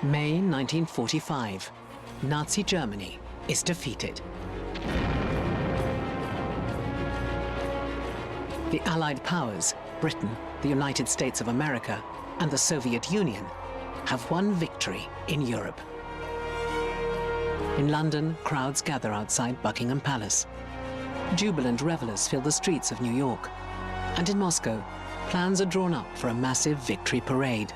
May 1945. Nazi Germany is defeated. The Allied powers, Britain, the United States of America, and the Soviet Union, have won victory in Europe. In London, crowds gather outside Buckingham Palace. Jubilant revelers fill the streets of New York. And in Moscow, plans are drawn up for a massive victory parade.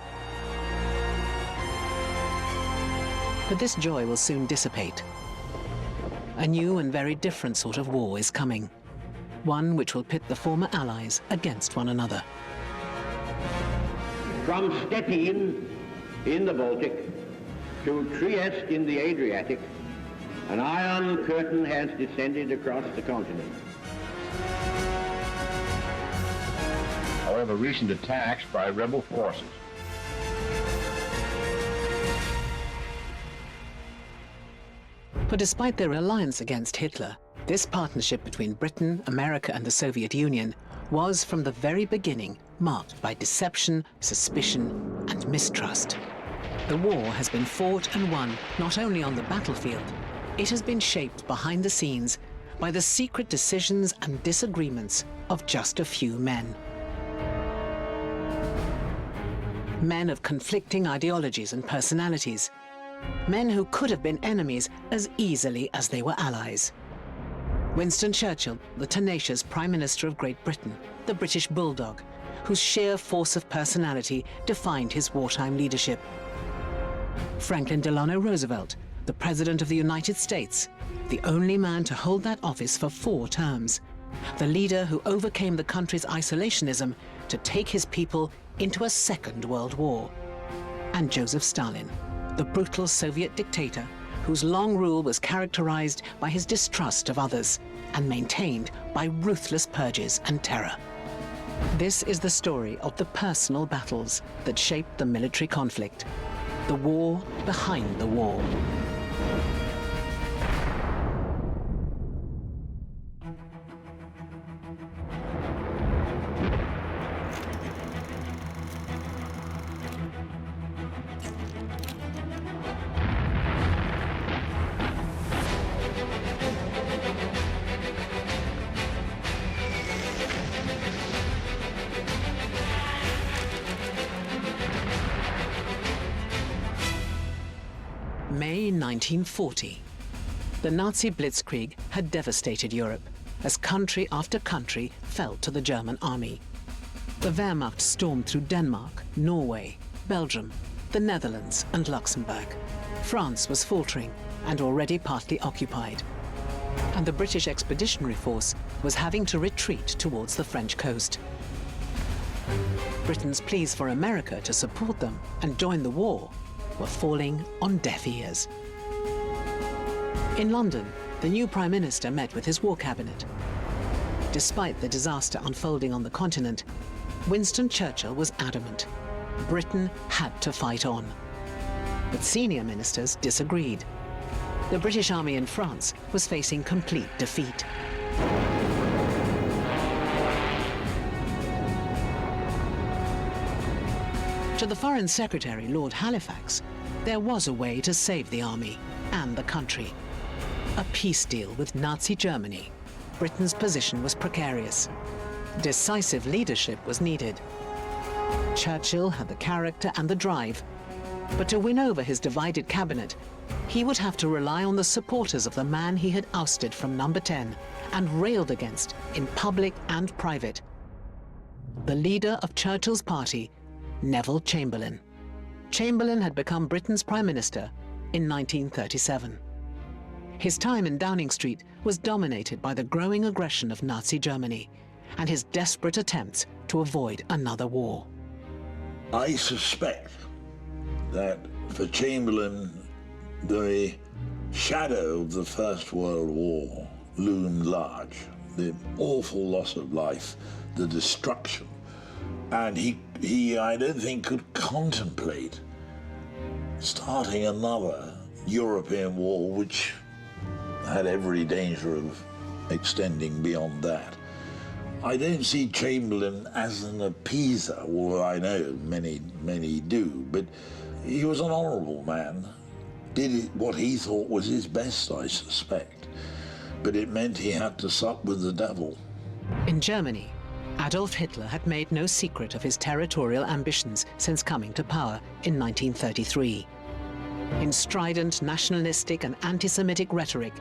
But this joy will soon dissipate. A new and very different sort of war is coming. One which will pit the former Allies against one another. From Stettin in the Baltic to Trieste in the Adriatic, an iron curtain has descended across the continent. However, recent attacks by rebel forces But despite their alliance against Hitler, this partnership between Britain, America, and the Soviet Union was from the very beginning marked by deception, suspicion, and mistrust. The war has been fought and won not only on the battlefield, it has been shaped behind the scenes by the secret decisions and disagreements of just a few men. Men of conflicting ideologies and personalities. Men who could have been enemies as easily as they were allies. Winston Churchill, the tenacious Prime Minister of Great Britain, the British bulldog, whose sheer force of personality defined his wartime leadership. Franklin Delano Roosevelt, the President of the United States, the only man to hold that office for 4 terms, the leader who overcame the country's isolationism to take his people into a Second World War. And Joseph Stalin, the brutal Soviet dictator whose long rule was characterized by his distrust of others and maintained by ruthless purges and terror. This is the story of the personal battles that shaped the military conflict, the war behind the war. May 1940. The Nazi blitzkrieg had devastated Europe as country after country fell to the German army. The Wehrmacht stormed through Denmark, Norway, Belgium, the Netherlands and Luxembourg. France was faltering and already partly occupied. And the British Expeditionary Force was having to retreat towards the French coast. Britain's pleas for America to support them and join the war were falling on deaf ears. In London, the new Prime Minister met with his war cabinet. Despite the disaster unfolding on the continent, Winston Churchill was adamant. Britain had to fight on. But senior ministers disagreed. The British Army in France was facing complete defeat. To the Foreign Secretary, Lord Halifax, there was a way to save the army and the country. A peace deal with Nazi Germany. Britain's position was precarious. Decisive leadership was needed. Churchill had the character and the drive, but to win over his divided cabinet, he would have to rely on the supporters of the man he had ousted from number 10 and railed against in public and private. The leader of Churchill's party, Neville Chamberlain. Chamberlain had become Britain's Prime Minister in 1937. His time in Downing Street was dominated by the growing aggression of Nazi Germany and his desperate attempts to avoid another war. I suspect that for Chamberlain, the shadow of the First World War loomed large. The awful loss of life, the destruction. And he, I don't think, could contemplate starting another European war, which had every danger of extending beyond that. I don't see Chamberlain as an appeaser, although I know many do, but He was an honourable man, did what he thought was his best, I suspect, but it meant he had to sup with the devil. In Germany, Adolf Hitler had made no secret of his territorial ambitions since coming to power in 1933. In strident nationalistic and anti-Semitic rhetoric,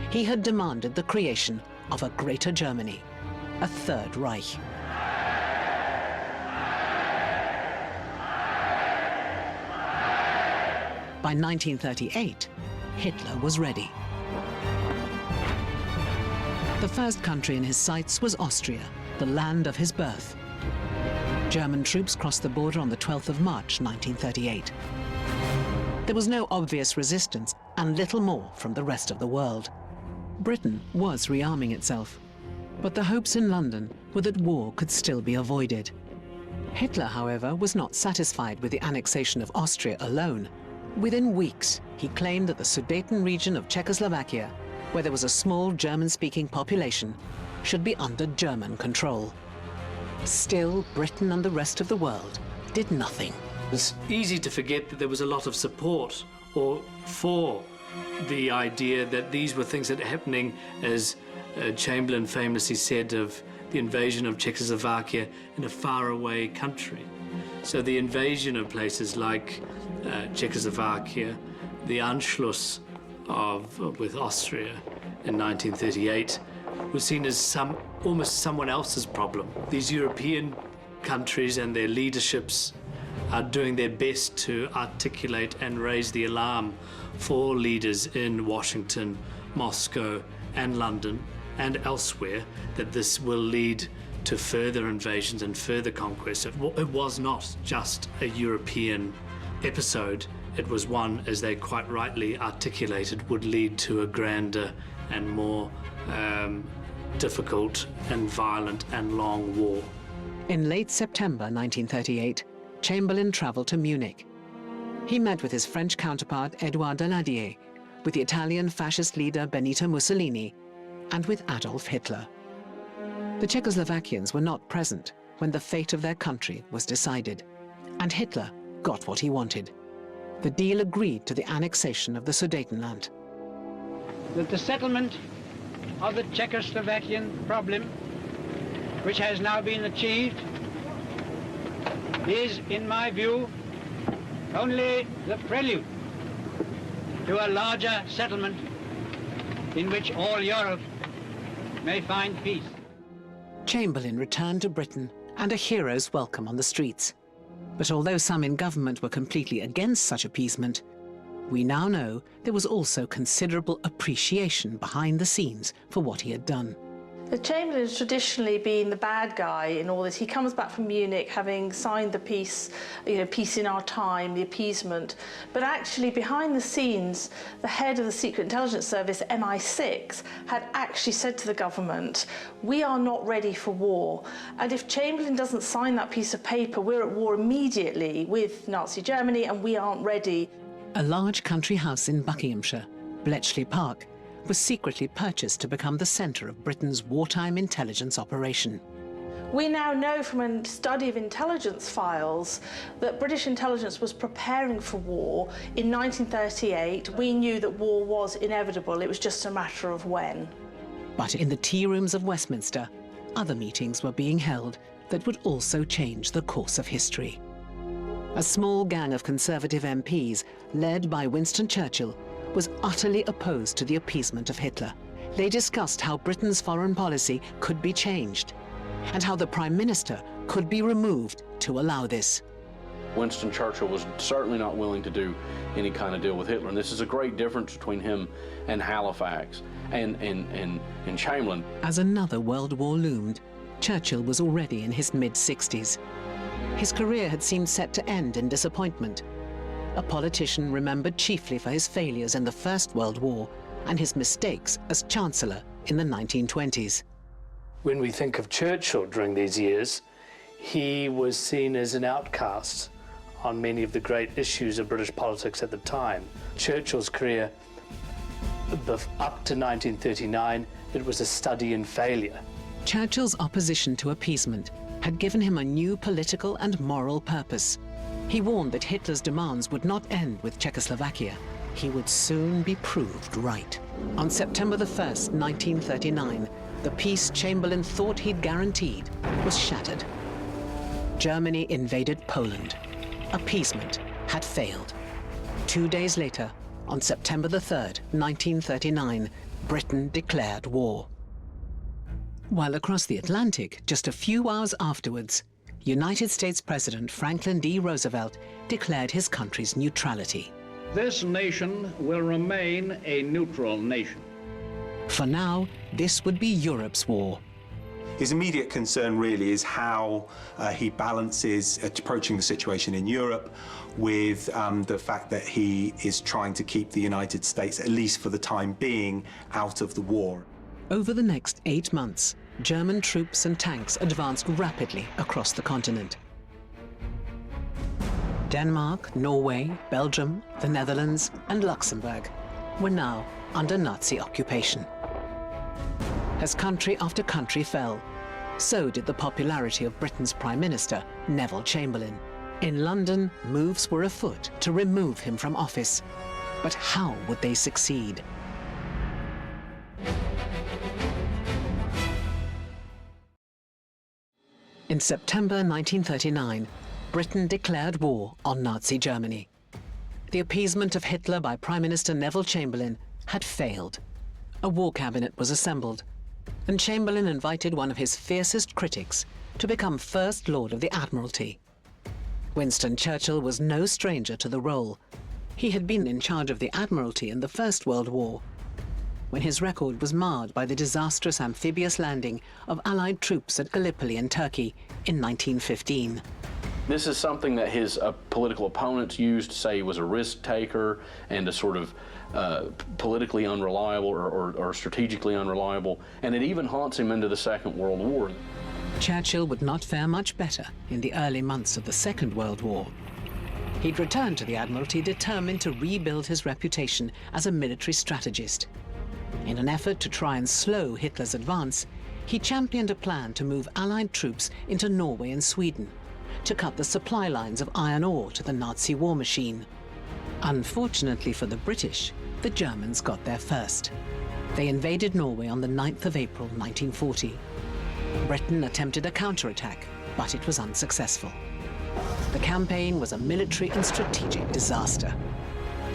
he had demanded the creation of a Greater Germany, a Third Reich. By 1938, Hitler was ready. The first country in his sights was Austria, the land of his birth. German troops crossed the border on the 12th of March, 1938. There was no obvious resistance and little more from the rest of the world. Britain was rearming itself, but the hopes in London were that war could still be avoided. Hitler, however, was not satisfied with the annexation of Austria alone. Within weeks, he claimed that the Sudeten region of Czechoslovakia, where there was a small German-speaking population, should be under German control. Still, Britain and the rest of the world did nothing. It's easy to forget that there was a lot of support for the idea that these were things that were happening, as Chamberlain famously said of the invasion of Czechoslovakia in a faraway country. So the invasion of places like Czechoslovakia, the Anschluss with Austria in 1938 was seen as almost someone else's problem. These European countries and their leaderships are doing their best to articulate and raise the alarm for leaders in Washington, Moscow, and London, and elsewhere, that this will lead to further invasions and further conquests. It was not just a European episode. It was one, as they quite rightly articulated, would lead to a grander and more difficult and violent and long war. In late September 1938, Chamberlain travelled to Munich. He met with his French counterpart Édouard Daladier, with the Italian fascist leader Benito Mussolini, and with Adolf Hitler. The Czechoslovakians were not present when the fate of their country was decided, and Hitler got what he wanted. The deal agreed to the annexation of the Sudetenland. That the settlement of the Czechoslovakian problem, which has now been achieved, is, in my view, only the prelude to a larger settlement in which all Europe may find peace. Chamberlain returned to Britain and a hero's welcome on the streets. But although some in government were completely against such appeasement, we now know there was also considerable appreciation behind the scenes for what he had done. Chamberlain has traditionally been the bad guy in all this. He comes back from Munich having signed the peace, Peace in Our Time, the Appeasement. But actually, behind the scenes, the head of the Secret Intelligence Service, MI6, had actually said to the government, we are not ready for war. And if Chamberlain doesn't sign that piece of paper, we're at war immediately with Nazi Germany and we aren't ready. A large country house in Buckinghamshire, Bletchley Park, was secretly purchased to become the centre of Britain's wartime intelligence operation. We now know from a study of intelligence files that British intelligence was preparing for war in 1938. We knew that war was inevitable, it was just a matter of when. But in the tea rooms of Westminster, other meetings were being held that would also change the course of history. A small gang of Conservative MPs, led by Winston Churchill, was utterly opposed to the appeasement of Hitler. They discussed how Britain's foreign policy could be changed and how the Prime Minister could be removed to allow this. Winston Churchill was certainly not willing to do any kind of deal with Hitler, and this is a great difference between him and Halifax and Chamberlain. As another world war loomed, Churchill was already in his mid-60s. His career had seemed set to end in disappointment. A politician remembered chiefly for his failures in the First World War and his mistakes as Chancellor in the 1920s. When we think of Churchill during these years, he was seen as an outcast on many of the great issues of British politics at the time. Churchill's career, up to 1939, it was a study in failure. Churchill's opposition to appeasement had given him a new political and moral purpose. He warned that Hitler's demands would not end with Czechoslovakia. He would soon be proved right. On September the 1st, 1939, the peace Chamberlain thought he'd guaranteed was shattered. Germany invaded Poland. Appeasement had failed. 2 days later, on September the 3rd, 1939, Britain declared war. While across the Atlantic, just a few hours afterwards, United States President Franklin D. Roosevelt declared his country's neutrality. This nation will remain a neutral nation. For now, this would be Europe's war. His immediate concern really is how he balances approaching the situation in Europe with the fact that he is trying to keep the United States, at least for the time being, out of the war. Over the next 8 months, German troops and tanks advanced rapidly across the continent. Denmark, Norway, Belgium, the Netherlands, and Luxembourg were now under Nazi occupation. As country after country fell, so did the popularity of Britain's Prime Minister, Neville Chamberlain. In London, moves were afoot to remove him from office. But how would they succeed? In September 1939, Britain declared war on Nazi Germany. The appeasement of Hitler by Prime Minister Neville Chamberlain had failed. A war cabinet was assembled, and Chamberlain invited one of his fiercest critics to become First Lord of the Admiralty. Winston Churchill was no stranger to the role. He had been in charge of the Admiralty in the First World War, when his record was marred by the disastrous amphibious landing of Allied troops at Gallipoli in Turkey in 1915. This is something that his political opponents used to say he was a risk taker and a sort of politically unreliable or strategically unreliable, and it even haunts him into the Second World War. Churchill would not fare much better in the early months of the Second World War. He'd returned to the Admiralty determined to rebuild his reputation as a military strategist. In an effort to try and slow Hitler's advance, he championed a plan to move Allied troops into Norway and Sweden, to cut the supply lines of iron ore to the Nazi war machine. Unfortunately for the British, the Germans got there first. They invaded Norway on the 9th of April 1940. Britain attempted a counterattack, but it was unsuccessful. The campaign was a military and strategic disaster.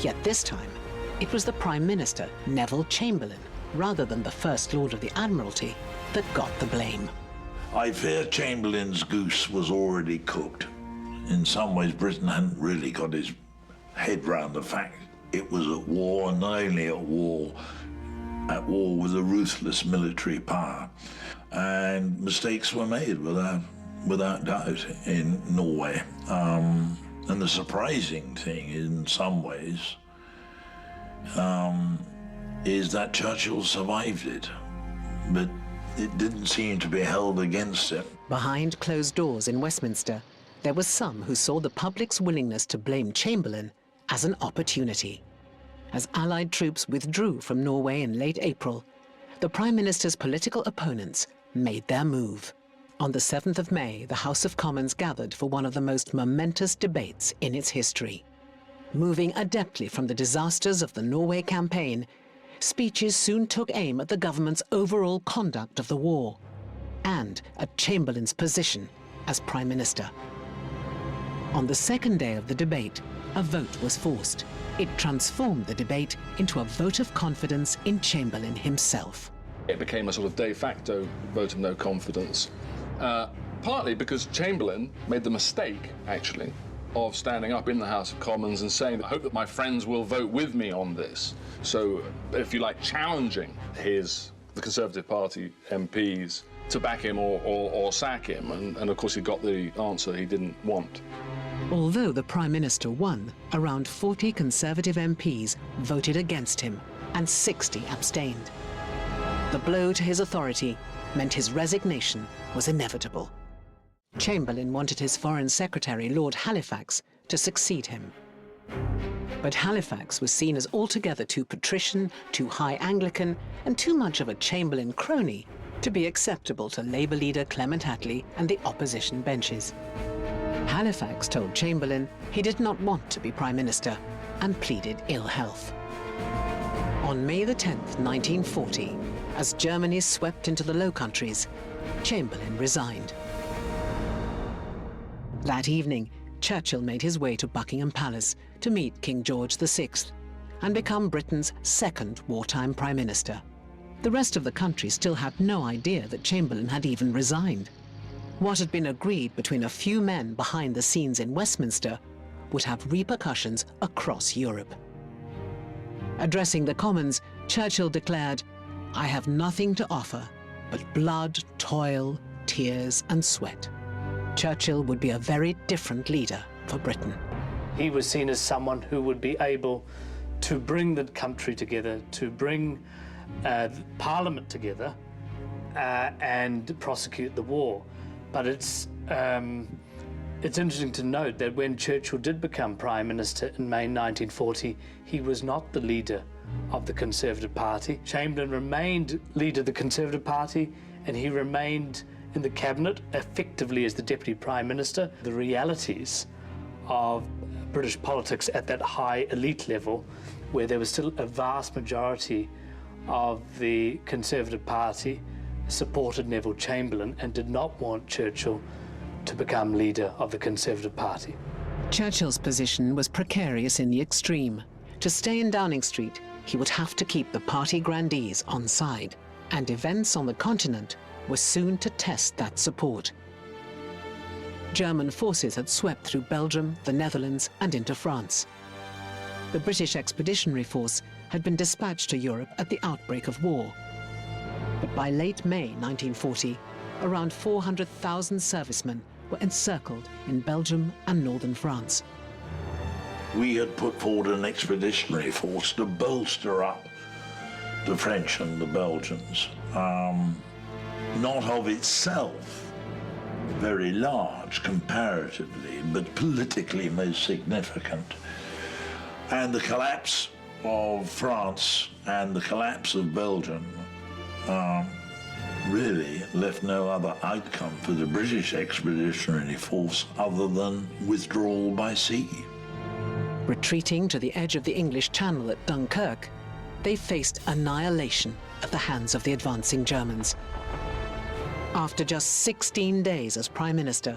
Yet this time, it was the Prime Minister, Neville Chamberlain, rather than the First Lord of the Admiralty, that got the blame. I fear Chamberlain's goose was already cooked. In some ways, Britain hadn't really got his head round the fact it was at war, and not only at war with a ruthless military power. And mistakes were made without doubt in Norway. And the surprising thing in some ways is that Churchill survived it, but it didn't seem to be held against him. Behind closed doors in Westminster, there were some who saw the public's willingness to blame Chamberlain as an opportunity. As Allied troops withdrew from Norway in late April, the Prime Minister's political opponents made their move. On the 7th of May, the House of Commons gathered for one of the most momentous debates in its history. Moving adeptly from the disasters of the Norway campaign, speeches soon took aim at the government's overall conduct of the war and at Chamberlain's position as Prime Minister. On the second day of the debate, a vote was forced. It transformed the debate into a vote of confidence in Chamberlain himself. It became a sort of de facto vote of no confidence, partly because Chamberlain made the mistake, actually, of standing up in the House of Commons and saying, I hope that my friends will vote with me on this. So, if you like, challenging the Conservative Party MPs to back him or sack him. And of course he got the answer he didn't want. Although the Prime Minister won, around 40 Conservative MPs voted against him and 60 abstained. The blow to his authority meant his resignation was inevitable. Chamberlain wanted his Foreign Secretary, Lord Halifax, to succeed him. But Halifax was seen as altogether too patrician, too high Anglican, and too much of a Chamberlain crony to be acceptable to Labour leader Clement Attlee and the opposition benches. Halifax told Chamberlain he did not want to be Prime Minister and pleaded ill health. On May the 10th, 1940, as Germany swept into the Low Countries, Chamberlain resigned. That evening, Churchill made his way to Buckingham Palace to meet King George VI and become Britain's second wartime Prime Minister. The rest of the country still had no idea that Chamberlain had even resigned. What had been agreed between a few men behind the scenes in Westminster would have repercussions across Europe. Addressing the Commons, Churchill declared, "I have nothing to offer but blood, toil, tears and sweat." Churchill would be a very different leader for Britain. He was seen as someone who would be able to bring the country together, to bring Parliament together and prosecute the war. But it's interesting to note that when Churchill did become Prime Minister in May 1940, he was not the leader of the Conservative Party. Chamberlain remained leader of the Conservative Party, and he remained in the cabinet effectively as the Deputy Prime Minister. The realities of British politics at that high elite level, where there was still a vast majority of the Conservative Party supported Neville Chamberlain and did not want Churchill to become leader of the Conservative Party. Churchill's position was precarious in the extreme. To stay in Downing Street, he would have to keep the party grandees on side, and events on the continent were soon to test that support. German forces had swept through Belgium, the Netherlands, and into France. The British Expeditionary Force had been dispatched to Europe at the outbreak of war. But by late May 1940, around 400,000 servicemen were encircled in Belgium and northern France. We had put forward an expeditionary force to bolster up the French and the Belgians. Not of itself very large comparatively, but politically most significant. And the collapse of France and the collapse of Belgium really left no other outcome for the British Expeditionary Force other than withdrawal by sea. Retreating to the edge of the English Channel at Dunkirk, they faced annihilation at the hands of the advancing Germans. After just 16 days as Prime Minister,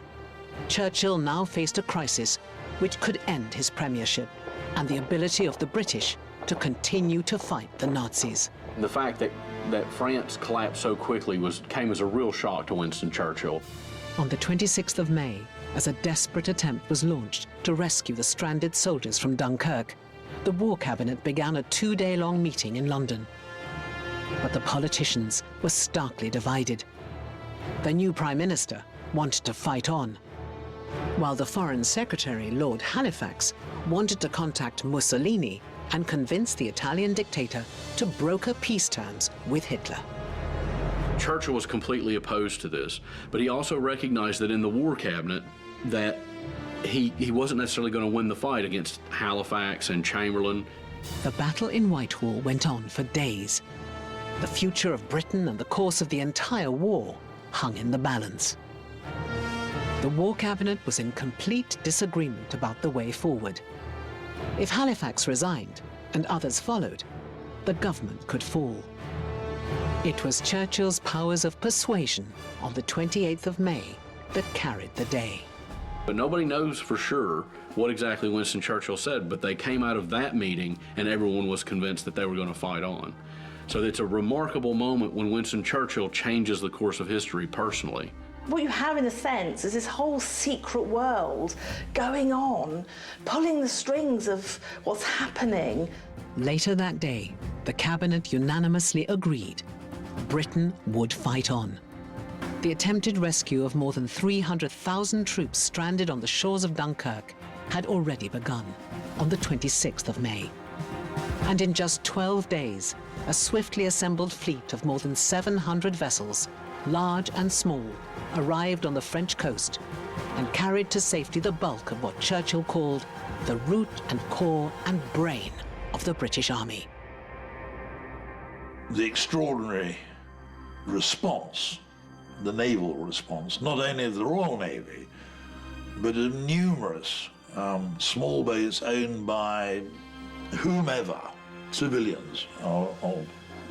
Churchill now faced a crisis which could end his premiership and the ability of the British to continue to fight the Nazis. The fact that France collapsed so quickly came as a real shock to Winston Churchill. On the 26th of May, as a desperate attempt was launched to rescue the stranded soldiers from Dunkirk, the War Cabinet began a 2-day-long meeting in London. But the politicians were starkly divided. The new Prime Minister wanted to fight on, while the Foreign Secretary, Lord Halifax, wanted to contact Mussolini and convince the Italian dictator to broker peace terms with Hitler. Churchill was completely opposed to this, but he also recognized that in the War Cabinet that he wasn't necessarily going to win the fight against Halifax and Chamberlain. The battle in Whitehall went on for days. The future of Britain and the course of the entire war hung in the balance. The War Cabinet was in complete disagreement about the way forward. If Halifax resigned and others followed, the government could fall. It was Churchill's powers of persuasion on the 28th of May that carried the day. But nobody knows for sure what exactly Winston Churchill said, but they came out of that meeting and everyone was convinced that they were going to fight on. So it's a remarkable moment when Winston Churchill changes the course of history personally. What you have, in a sense, is this whole secret world going on, pulling the strings of what's happening. Later that day, the cabinet unanimously agreed Britain would fight on. The attempted rescue of more than 300,000 troops stranded on the shores of Dunkirk had already begun on the 26th of May. And in just 12 days, a swiftly assembled fleet of more than 700 vessels, large and small, arrived on the French coast and carried to safety the bulk of what Churchill called the root and core and brain of the British Army. The extraordinary response, the naval response, not only of the Royal Navy, but of numerous small boats owned by whomever, civilians or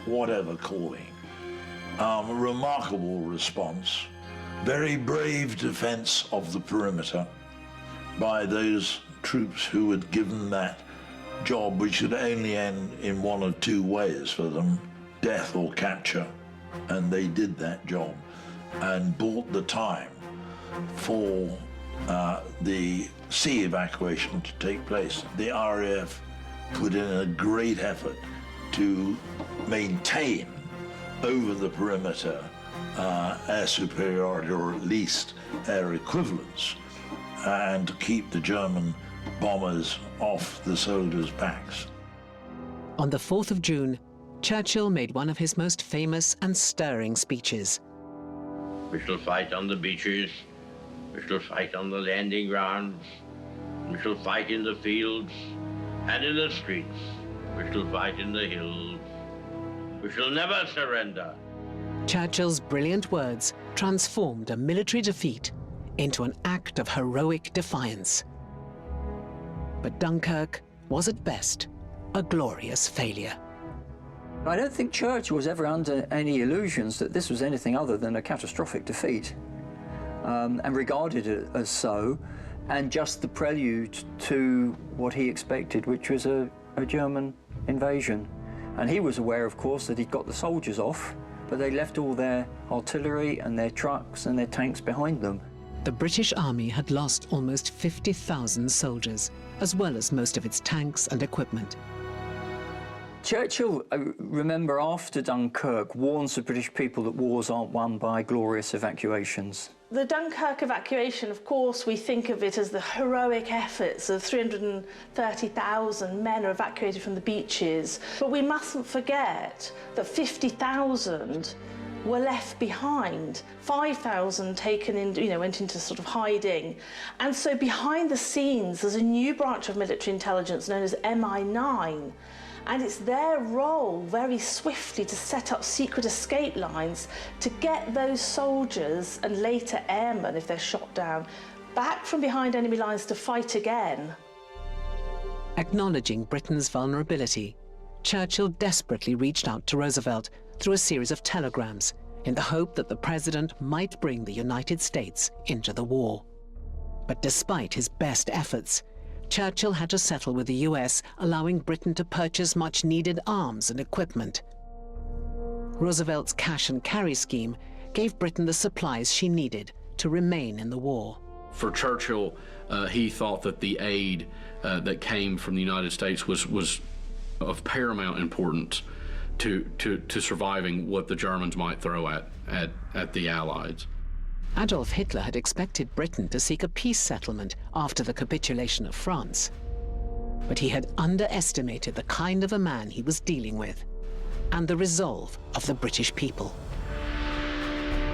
whatever calling. Remarkable response, very brave defense of the perimeter by those troops who had given that job, which could only end in one of two ways for them, death or capture. And they did that job and bought the time for the sea evacuation to take place. The RAF put in a great effort to maintain over the perimeter air superiority, or at least air equivalence, and to keep the German bombers off the soldiers' backs. On the 4th of June, Churchill made one of his most famous and stirring speeches. We shall fight on the beaches, we shall fight on the landing grounds, we shall fight in the fields and in the streets, we shall fight in the hills, we shall never surrender. Churchill's brilliant words transformed a military defeat into an act of heroic defiance. But Dunkirk was at best a glorious failure. I don't think Churchill was ever under any illusions that this was anything other than a catastrophic defeat, and regarded it as so, and just the prelude to what he expected, which was a German invasion. And he was aware, of course, that he'd got the soldiers off, but they left all their artillery and their trucks and their tanks behind them. The British Army had lost almost 50,000 soldiers, as well as most of its tanks and equipment. Churchill, remember, after Dunkirk, warns the British people that wars aren't won by glorious evacuations. The Dunkirk evacuation, of course, we think of it as the heroic efforts of 330,000 men are evacuated from the beaches. But we mustn't forget that 50,000 were left behind. 5,000 taken in, went into sort of hiding. And so behind the scenes, there's a new branch of military intelligence known as MI9. And it's their role very swiftly to set up secret escape lines to get those soldiers, and later airmen if they're shot down, back from behind enemy lines to fight again. Acknowledging Britain's vulnerability, Churchill desperately reached out to Roosevelt through a series of telegrams in the hope that the president might bring the United States into the war. But despite his best efforts, Churchill had to settle with the US, allowing Britain to purchase much-needed arms and equipment. Roosevelt's cash and carry scheme gave Britain the supplies she needed to remain in the war. For Churchill, he thought that the aid that came from the United States was of paramount importance to surviving what the Germans might throw at the Allies. Adolf Hitler had expected Britain to seek a peace settlement after the capitulation of France. But he had underestimated the kind of a man he was dealing with, and the resolve of the British people.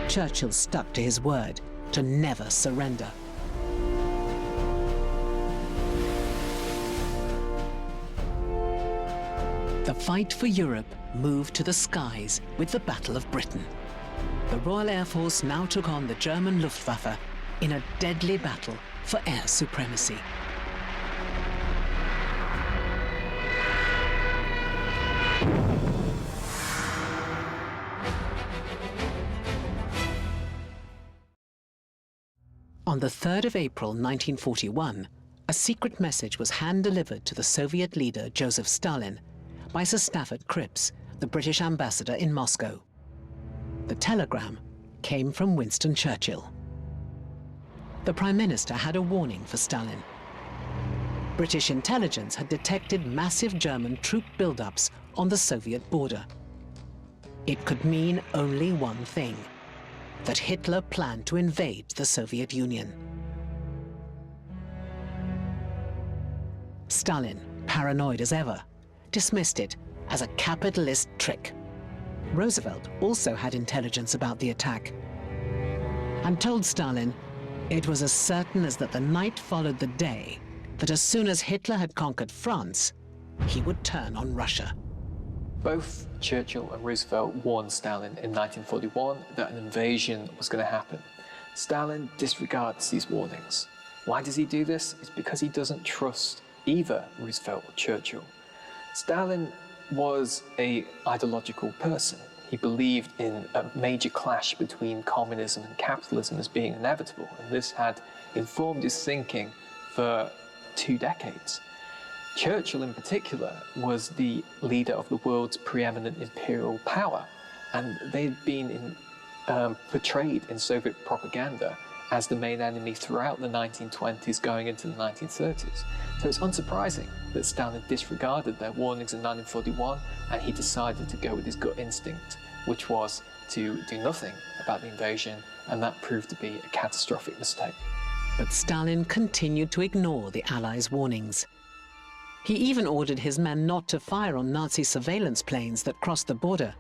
Churchill stuck to his word to never surrender. The fight for Europe moved to the skies with the Battle of Britain. The Royal Air Force now took on the German Luftwaffe in a deadly battle for air supremacy. On the 3rd of April 1941, a secret message was hand-delivered to the Soviet leader Joseph Stalin by Sir Stafford Cripps, the British ambassador in Moscow. The telegram came from Winston Churchill. The Prime Minister had a warning for Stalin. British intelligence had detected massive German troop buildups on the Soviet border. It could mean only one thing: that Hitler planned to invade the Soviet Union. Stalin, paranoid as ever, dismissed it as a capitalist trick. Roosevelt also had intelligence about the attack and told Stalin it was as certain as that the night followed the day, that as soon as Hitler had conquered France, he would turn on Russia. Both Churchill and Roosevelt warned Stalin in 1941 that an invasion was going to happen. Stalin disregards these warnings. Why does he do this? It's because he doesn't trust either Roosevelt or Churchill. Stalin was an ideological person. He believed in a major clash between communism and capitalism as being inevitable, and this had informed his thinking for 2 decades. Churchill, in particular, was the leader of the world's preeminent imperial power, and they'd been portrayed in Soviet propaganda as the main enemy throughout the 1920s going into the 1930s. So it's unsurprising that Stalin disregarded their warnings in 1941, and he decided to go with his gut instinct, which was to do nothing about the invasion, and that proved to be a catastrophic mistake. But Stalin continued to ignore the Allies' warnings. He even ordered his men not to fire on Nazi surveillance planes that crossed the border,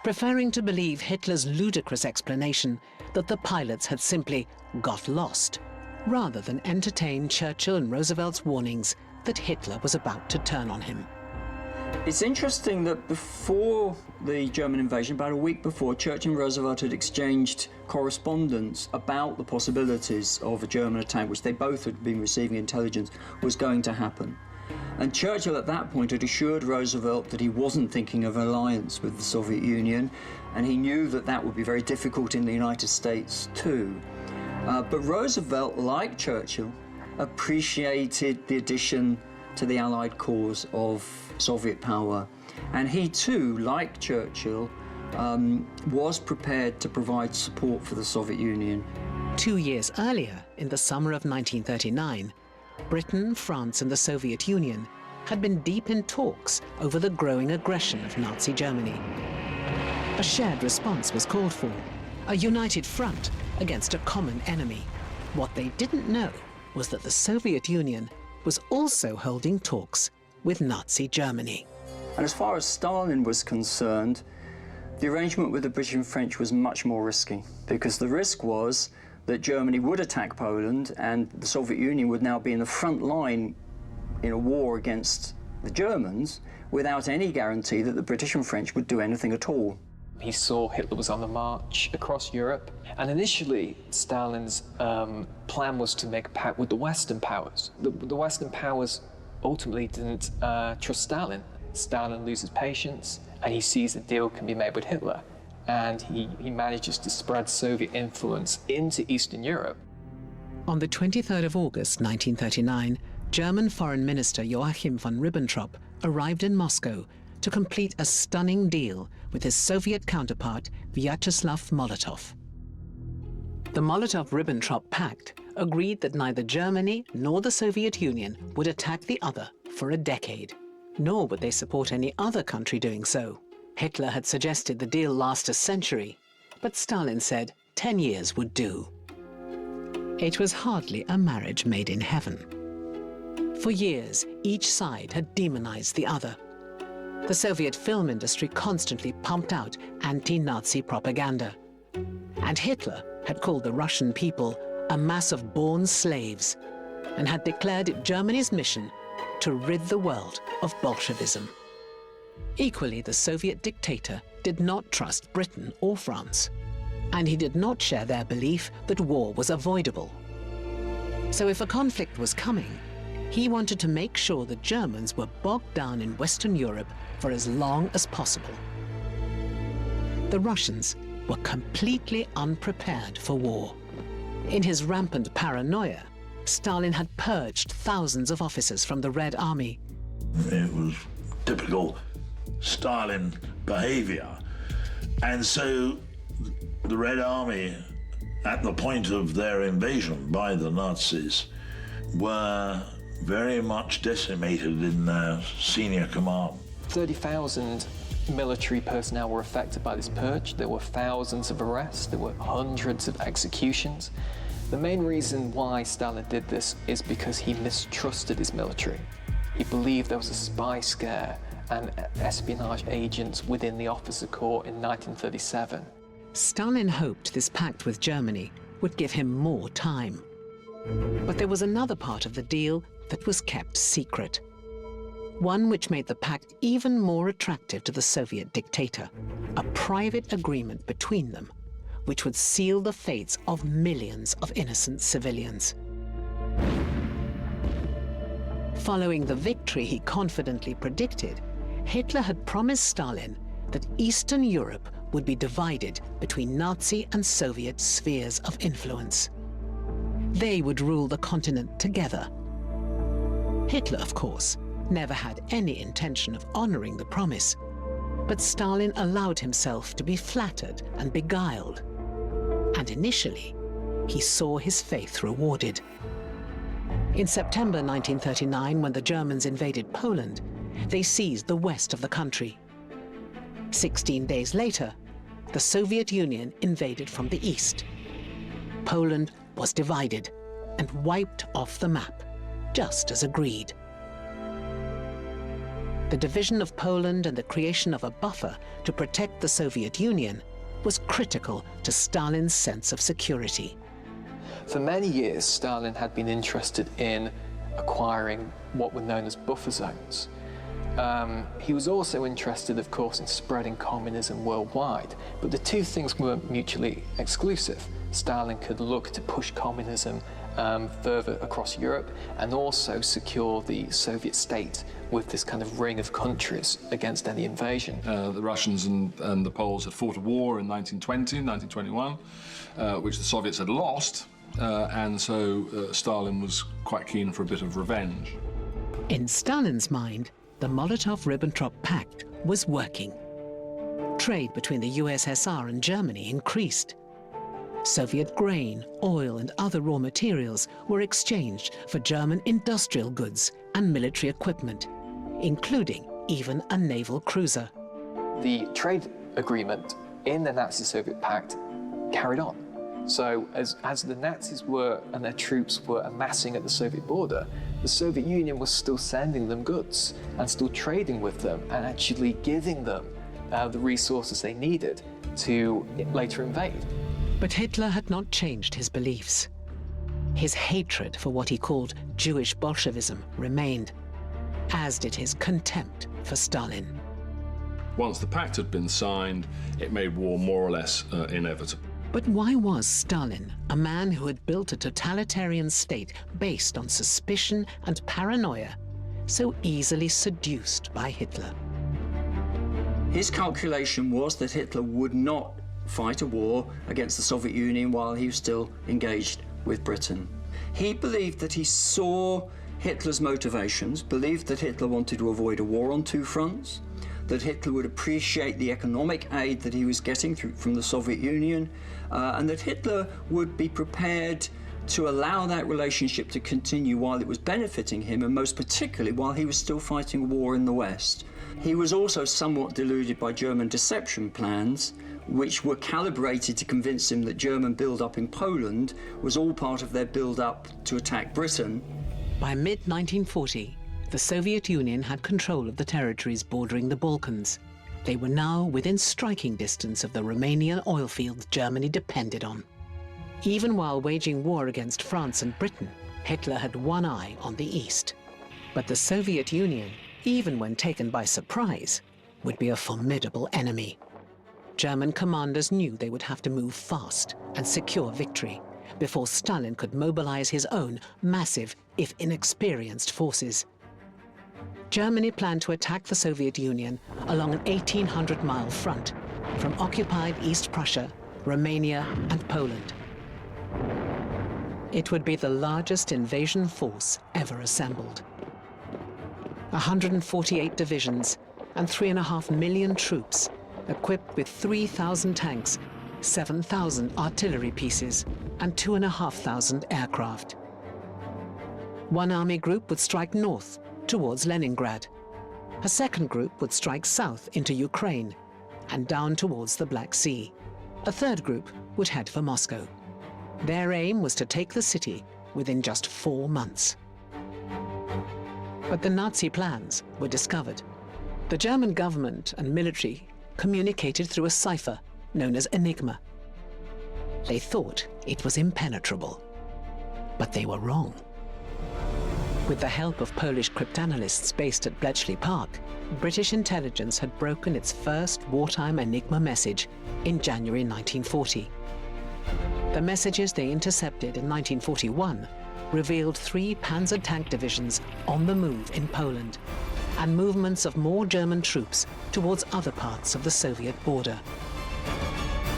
preferring to believe Hitler's ludicrous explanation that the pilots had simply got lost, rather than entertain Churchill and Roosevelt's warnings that Hitler was about to turn on him. It's interesting that before the German invasion, about a week before, Churchill and Roosevelt had exchanged correspondence about the possibilities of a German attack, which they both had been receiving intelligence was going to happen. And Churchill at that point had assured Roosevelt that he wasn't thinking of an alliance with the Soviet Union, and he knew that that would be very difficult in the United States too. But Roosevelt, like Churchill, appreciated the addition to the Allied cause of Soviet power. And he too, like Churchill, was prepared to provide support for the Soviet Union. 2 years earlier, in the summer of 1939, Britain, France and the Soviet Union had been deep in talks over the growing aggression of Nazi Germany. A shared response was called for, a united front against a common enemy. What they didn't know was that the Soviet Union was also holding talks with Nazi Germany. And as far as Stalin was concerned, the arrangement with the British and French was much more risky, because the risk was that Germany would attack Poland and the Soviet Union would now be in the front line in a war against the Germans without any guarantee that the British and French would do anything at all. He saw Hitler was on the march across Europe, and initially Stalin's plan was to make a pact with the Western powers. The Western powers ultimately didn't trust Stalin. Stalin loses patience, and he sees a deal can be made with Hitler, and he manages to spread Soviet influence into Eastern Europe. On the 23rd of August 1939, German Foreign Minister Joachim von Ribbentrop arrived in Moscow to complete a stunning deal with his Soviet counterpart Vyacheslav Molotov. The Molotov-Ribbentrop Pact agreed that neither Germany nor the Soviet Union would attack the other for a decade, nor would they support any other country doing so. Hitler had suggested the deal last a century, but Stalin said 10 years would do. It was hardly a marriage made in heaven. For years, each side had demonized the other. The Soviet film industry constantly pumped out anti-Nazi propaganda. And Hitler had called the Russian people a mass of born slaves and had declared it Germany's mission to rid the world of Bolshevism. Equally, the Soviet dictator did not trust Britain or France, and he did not share their belief that war was avoidable. So if a conflict was coming, he wanted to make sure the Germans were bogged down in Western Europe for as long as possible. The Russians were completely unprepared for war. In his rampant paranoia, Stalin had purged thousands of officers from the Red Army. It was typical Stalin behavior. And so the Red Army, at the point of their invasion by the Nazis, were very much decimated in their senior command. 30,000 military personnel were affected by this purge. There were thousands of arrests, there were hundreds of executions. The main reason why Stalin did this is because he mistrusted his military. He believed there was a spy scare and espionage agents within the officer corps in 1937. Stalin hoped this pact with Germany would give him more time. But there was another part of the deal that was kept secret. One which made the pact even more attractive to the Soviet dictator, a private agreement between them, which would seal the fates of millions of innocent civilians. Following the victory he confidently predicted, Hitler had promised Stalin that Eastern Europe would be divided between Nazi and Soviet spheres of influence. They would rule the continent together. Hitler, of course, never had any intention of honoring the promise, but Stalin allowed himself to be flattered and beguiled. And initially, he saw his faith rewarded. In September 1939, when the Germans invaded Poland, they seized the west of the country. 16 days later, the Soviet Union invaded from the east. Poland was divided and wiped off the map, just as agreed. The division of Poland and the creation of a buffer to protect the Soviet Union was critical to Stalin's sense of security. For many years, Stalin had been interested in acquiring what were known as buffer zones. He was also interested, of course, in spreading communism worldwide, but the two things weren't mutually exclusive. Stalin could look to push communism further across Europe and also secure the Soviet state with this kind of ring of countries against any invasion. The Russians and the Poles had fought a war in 1920, 1921, which the Soviets had lost, and so Stalin was quite keen for a bit of revenge. In Stalin's mind, the Molotov-Ribbentrop Pact was working. Trade between the USSR and Germany increased. Soviet grain, oil, and other raw materials were exchanged for German industrial goods and military equipment, including even a naval cruiser. The trade agreement in the Nazi-Soviet Pact carried on. So as the Nazis were and their troops were amassing at the Soviet border, the Soviet Union was still sending them goods and still trading with them and actually giving them the resources they needed to later invade. But Hitler had not changed his beliefs. His hatred for what he called Jewish Bolshevism remained, as did his contempt for Stalin. Once the pact had been signed, it made war more or less inevitable. But why was Stalin, a man who had built a totalitarian state based on suspicion and paranoia, so easily seduced by Hitler? His calculation was that Hitler would not fight a war against the Soviet Union while he was still engaged with Britain. He believed that he saw Hitler's motivations, believed that Hitler wanted to avoid a war on two fronts, that Hitler would appreciate the economic aid that he was getting from the Soviet Union, and that Hitler would be prepared to allow that relationship to continue while it was benefiting him, and most particularly while he was still fighting a war in the West. He was also somewhat deluded by German deception plans, which were calibrated to convince him that German build-up in Poland was all part of their build-up to attack Britain. By mid-1940, the Soviet Union had control of the territories bordering the Balkans. They were now within striking distance of the Romanian oil fields Germany depended on. Even while waging war against France and Britain, Hitler had one eye on the east. But the Soviet Union, even when taken by surprise, would be a formidable enemy. German commanders knew they would have to move fast and secure victory before Stalin could mobilize his own massive, if inexperienced, forces. Germany planned to attack the Soviet Union along an 1,800-mile front from occupied East Prussia, Romania, and Poland. It would be the largest invasion force ever assembled. 148 divisions and 3.5 million troops, equipped with 3,000 tanks, 7,000 artillery pieces, and 2,500 aircraft. One army group would strike north towards Leningrad. A second group would strike south into Ukraine and down towards the Black Sea. A third group would head for Moscow. Their aim was to take the city within just 4 months. But the Nazi plans were discovered. The German government and military communicated through a cipher known as Enigma. They thought it was impenetrable, but they were wrong. With the help of Polish cryptanalysts based at Bletchley Park, British intelligence had broken its first wartime Enigma message in January 1940. The messages they intercepted in 1941 revealed 3 Panzer tank divisions on the move in Poland and movements of more German troops towards other parts of the Soviet border.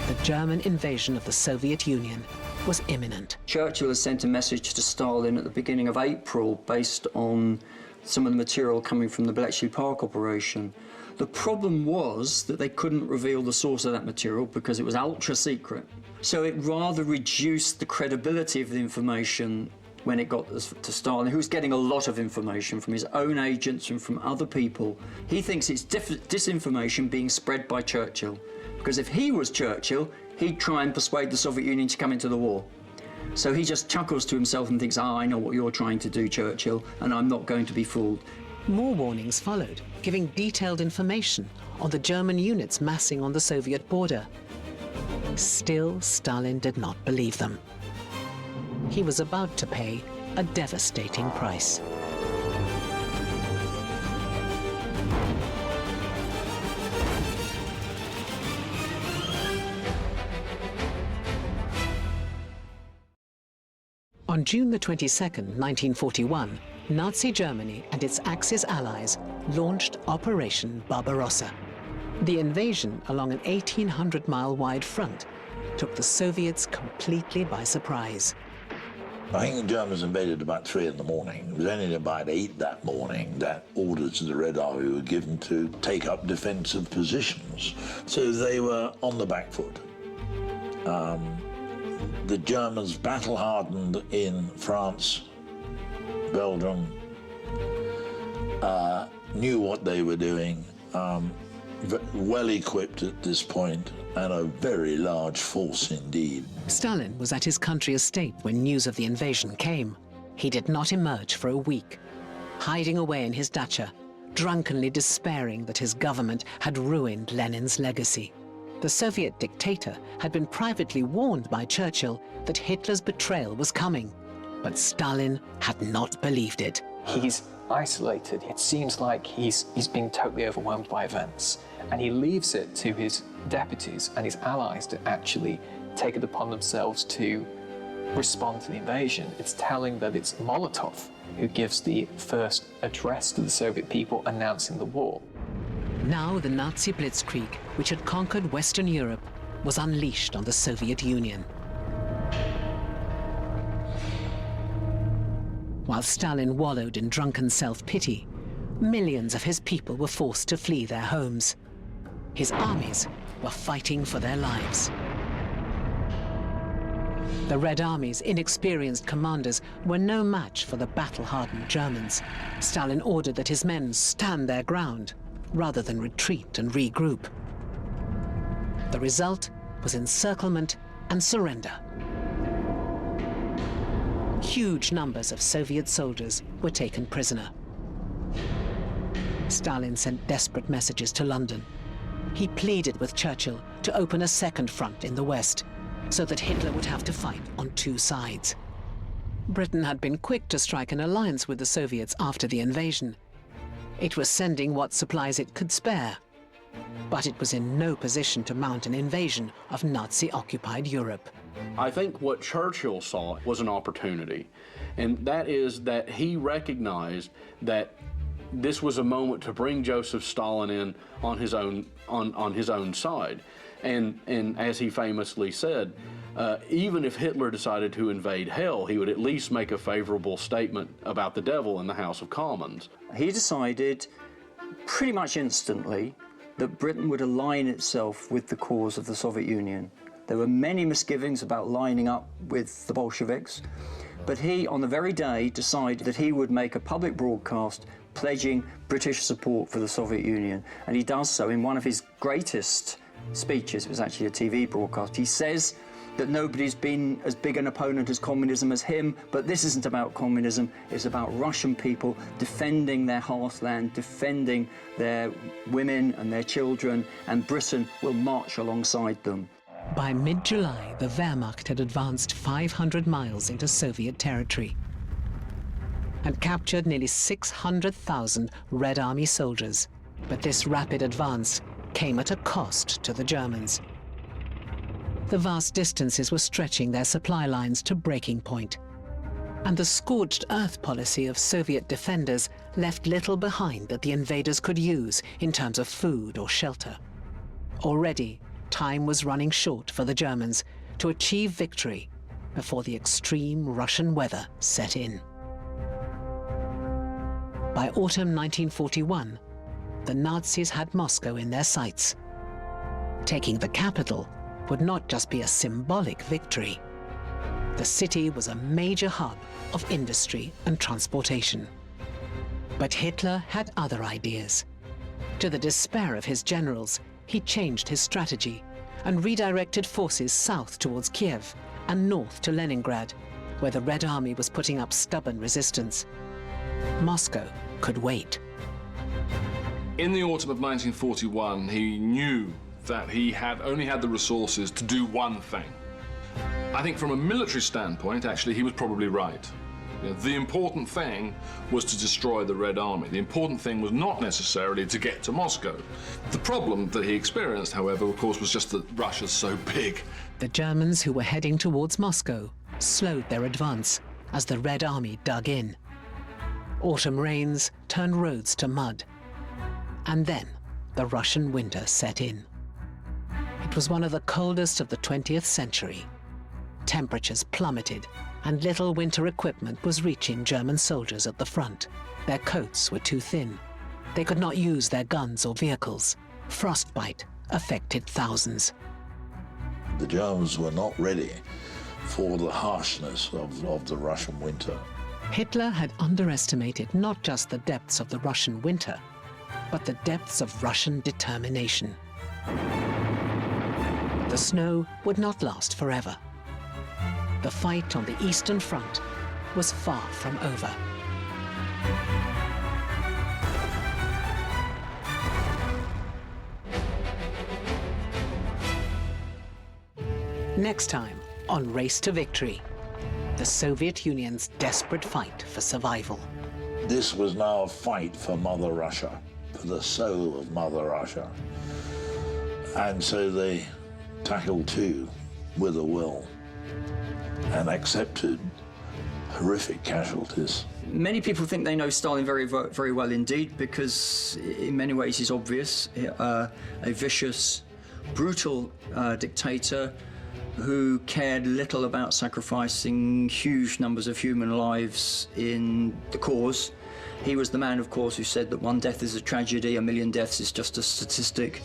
The German invasion of the Soviet Union was imminent. Churchill has sent a message to Stalin at the beginning of April based on some of the material coming from the Bletchley Park operation. The problem was that they couldn't reveal the source of that material because it was ultra secret. So it rather reduced the credibility of the information when it got to Stalin, who's getting a lot of information from his own agents and from other people. He thinks it's disinformation being spread by Churchill, because if he was Churchill, he'd try and persuade the Soviet Union to come into the war. So he just chuckles to himself and thinks, I know what you're trying to do, Churchill, and I'm not going to be fooled. More warnings followed, giving detailed information on the German units massing on the Soviet border. Still, Stalin did not believe them. He was about to pay a devastating price. On June the 22nd, 1941, Nazi Germany and its Axis allies launched Operation Barbarossa. The invasion along an 1,800-mile-wide front took the Soviets completely by surprise. I think the Germans invaded about 3 in the morning. It was only about 8 that morning that orders to the Red Army were given to take up defensive positions. So they were on the back foot. The Germans battle-hardened in France, Belgium, knew what they were doing, well-equipped at this point, and a very large force indeed. Stalin was at his country estate when news of the invasion came. He did not emerge for a week, hiding away in his dacha, drunkenly despairing that his government had ruined Lenin's legacy. The Soviet dictator had been privately warned by Churchill that Hitler's betrayal was coming, but Stalin had not believed it. He's isolated. It seems like he's being totally overwhelmed by events, and he leaves it to his deputies and his allies to actually take it upon themselves to respond to the invasion. It's telling that it's Molotov who gives the first address to the Soviet people announcing the war. Now the Nazi blitzkrieg, which had conquered Western Europe, was unleashed on the Soviet Union. While Stalin wallowed in drunken self-pity, millions of his people were forced to flee their homes. His armies were fighting for their lives. The Red Army's inexperienced commanders were no match for the battle-hardened Germans. Stalin ordered that his men stand their ground, rather than retreat and regroup. The result was encirclement and surrender. Huge numbers of Soviet soldiers were taken prisoner. Stalin sent desperate messages to London. He pleaded with Churchill to open a second front in the West, so that Hitler would have to fight on 2 sides. Britain had been quick to strike an alliance with the Soviets after the invasion. It was sending what supplies it could spare, but it was in no position to mount an invasion of Nazi-occupied Europe. I think what Churchill saw was an opportunity, and that is that he recognized that this was a moment to bring Joseph Stalin in on his own side. And as he famously said, even if Hitler decided to invade hell, he would at least make a favorable statement about the devil in the House of Commons. He decided pretty much instantly that Britain would align itself with the cause of the Soviet Union. There were many misgivings about lining up with the Bolsheviks, but he, on the very day, decided that he would make a public broadcast pledging British support for the Soviet Union, and he does so in one of his greatest speeches. It was actually a TV broadcast. He says that nobody's been as big an opponent as communism as him, but this isn't about communism, it's about Russian people defending their heartland, defending their women and their children, and Britain will march alongside them. By mid-July, the Wehrmacht had advanced 500 miles into Soviet territory and captured nearly 600,000 Red Army soldiers. But this rapid advance came at a cost to the Germans. The vast distances were stretching their supply lines to breaking point. and the scorched earth policy of Soviet defenders left little behind that the invaders could use in terms of food or shelter. Already, time was running short for the Germans to achieve victory before the extreme Russian weather set in. By autumn 1941, the Nazis had Moscow in their sights. Taking the capital would not just be a symbolic victory. The city was a major hub of industry and transportation. But Hitler had other ideas. To the despair of his generals, he changed his strategy and redirected forces south towards Kiev and north to Leningrad, where the Red Army was putting up stubborn resistance. Moscow could wait. In the autumn of 1941, he knew that he only had the resources to do one thing. I think from a military standpoint, actually, he was probably right. The important thing was to destroy the Red Army. The important thing was not necessarily to get to Moscow. The problem that he experienced, however, of course, was just that Russia's so big. The Germans who were heading towards Moscow slowed their advance as the Red Army dug in. Autumn rains turned roads to mud. And then the Russian winter set in. It was one of the coldest of the 20th century. Temperatures plummeted, and little winter equipment was reaching German soldiers at the front. Their coats were too thin. They could not use their guns or vehicles. Frostbite affected thousands. The Germans were not ready for the harshness of the Russian winter. Hitler had underestimated not just the depths of the Russian winter, but the depths of Russian determination. The snow would not last forever. The fight on the Eastern Front was far from over. Next time on Race to Victory, the Soviet Union's desperate fight for survival. This was now a fight for Mother Russia, for the soul of Mother Russia. And so they tackled too with a will and accepted horrific casualties. Many people think they know Stalin very, very well indeed, because in many ways he's obvious. A vicious, brutal dictator who cared little about sacrificing huge numbers of human lives in the cause. He was the man, of course, who said that one death is a tragedy, a million deaths is just a statistic.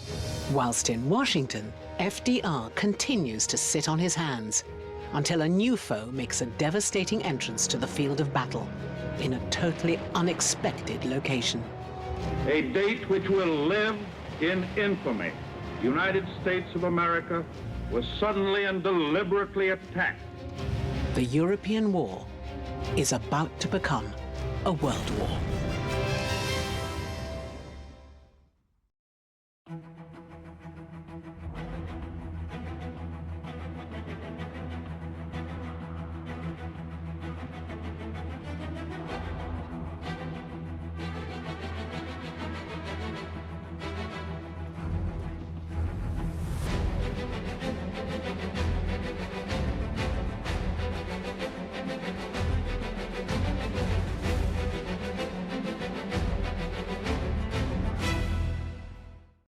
Whilst in Washington, FDR continues to sit on his hands until a new foe makes a devastating entrance to the field of battle in a totally unexpected location. A date which will live in infamy. The United States of America was suddenly and deliberately attacked. The European war is about to become a world war.